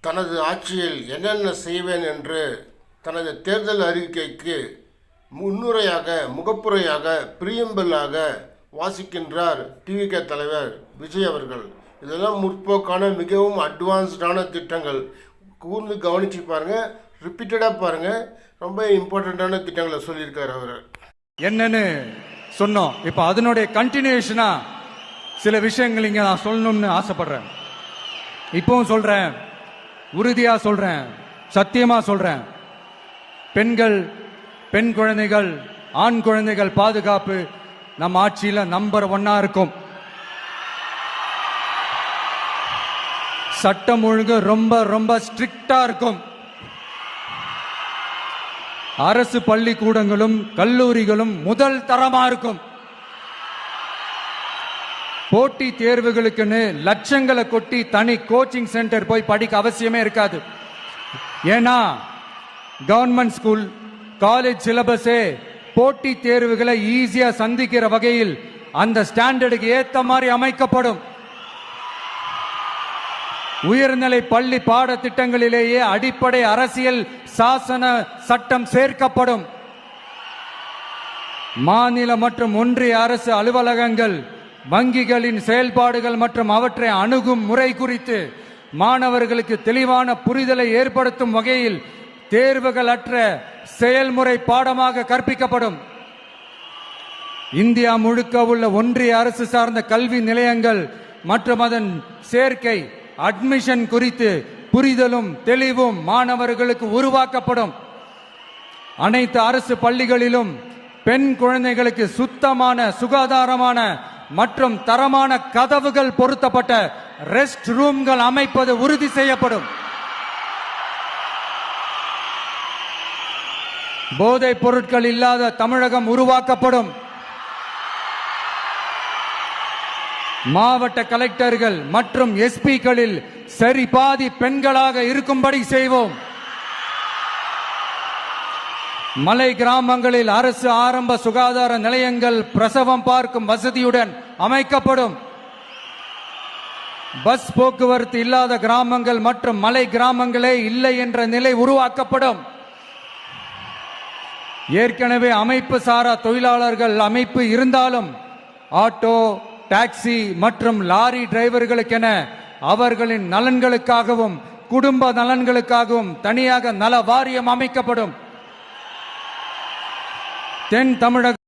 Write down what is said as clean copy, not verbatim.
தனது ஆட்சியில் என்னென்ன செய்வேன் என்று தனது தேர்தல் அறிக்கைக்கு முன்னுரையாக முகப்புரையாக பிரியம்பலாக வாசிக்கின்றார் டிவிகே தலைவர் விஜய் அவர்கள். இதெல்லாம் முற்போக்கான மிகவும் அட்வான்ஸ்டான திட்டங்கள். கூர்ந்து கவனித்து பாருங்கள், ரிப்பீட்டடாக பாருங்கள். ரொம்ப இம்பார்ட்டண்ட்டான திட்டங்களை சொல்லியிருக்கார் அவர். என்னன்னு சொன்னோம். இப்போ அதனுடைய கண்டினியூஷனா சில விஷயங்கள் இங்கே நான் சொல்லணும்னு ஆசைப்படுறேன். இப்பவும் சொல்கிறேன், உறுதியாக சொல்கிறேன், சத்தியமாக சொல்கிறேன். பெண்கள், பெண் குழந்தைகள், ஆண் குழந்தைகள் பாதுகாப்பு நம்ம ஆட்சியில் நம்பர் 1 இருக்கும். சட்டம் ஒழுங்கு ரொம்ப ரொம்ப ஸ்ட்ரிக்டா இருக்கும். அரசு பள்ளிக்கூடங்களும் கல்லூரிகளும் முதல் தரமா இருக்கும். போட்டி தேர்வுகளுக்குன்னு லட்சங்களை கொட்டி தனி கோச்சிங் சென்டர் போய் படிக்க அவசியமே இருக்காது. ஏன்னா கவர்மெண்ட் ஸ்கூல், காலேஜ் சிலபஸே போட்டி தேர்வுகளை ஈஸியா சந்திக்கிற வகையில் அந்த ஸ்டாண்டர்டுக்கு ஏத்த மாதிரி அமைக்கப்படும். உயர்நிலை பள்ளி பாடத்திட்டங்களிலேயே அடிப்படை அரசியல் சாசன சட்டம் சேர்க்கப்படும். மாநில மற்றும் ஒன்றிய அரசு அலுவலகங்கள், வங்கிகளின் செயல்பாடுகள் மற்றும் அவற்றை அணுகும் முறை குறித்து மாணவர்களுக்கு தெளிவான புரிதலை ஏற்படுத்தும் வகையில் தேர்வுகள் அற்ற செயல்முறை பாடமாக கற்பிக்கப்படும். இந்தியா முழுக்க உள்ள ஒன்றிய அரசு சார்ந்த கல்வி நிலையங்கள் மற்றும் அதன் சேர்க்கை அட்மிஷன் குறித்து புரிதலும் தெளிவும் மாணவர்களுக்கு உருவாக்கப்படும். அனைத்து அரசு பள்ளிகளிலும் பெண் குழந்தைகளுக்கு சுத்தமான, சுகாதாரமான மற்றும் தரமான கதவுகள் பொருத்தப்பட்ட ரெஸ்ட் ரூம்கள் அமைப்பது உறுதி செய்யப்படும். போதைப் பொருட்கள் இல்லாத தமிழகம் உருவாக்கப்படும். மாவட்ட கலெக்டர்கள் மற்றும் எஸ்பிக்களில் சரி பாதி பெண்களாக இருக்கும்படி செய்வோம். மலை கிராமங்களில் அரசு ஆரம்ப சுகாதார நிலையங்கள் பிரசவம் பார்க்கும் வசதியுடன் அமைக்கப்படும். பஸ் போக்குவரத்து இல்லாத கிராமங்கள் மற்றும் மலை கிராமங்களே இல்லை என்ற நிலை உருவாக்கப்படும். ஏற்கனவே அமைப்பு சாரா தொழிலாளர்கள் அமைப்பு இருந்தாலும் ஆட்டோ, டாக்ஸி மற்றும் லாரி டிரைவர்களுக்கென அவர்களின் நலன்களுக்காகவும் குடும்ப நலன்களுக்காகவும் தனியாக நல வாரியம் அமைக்கப்படும். தென் தமிழக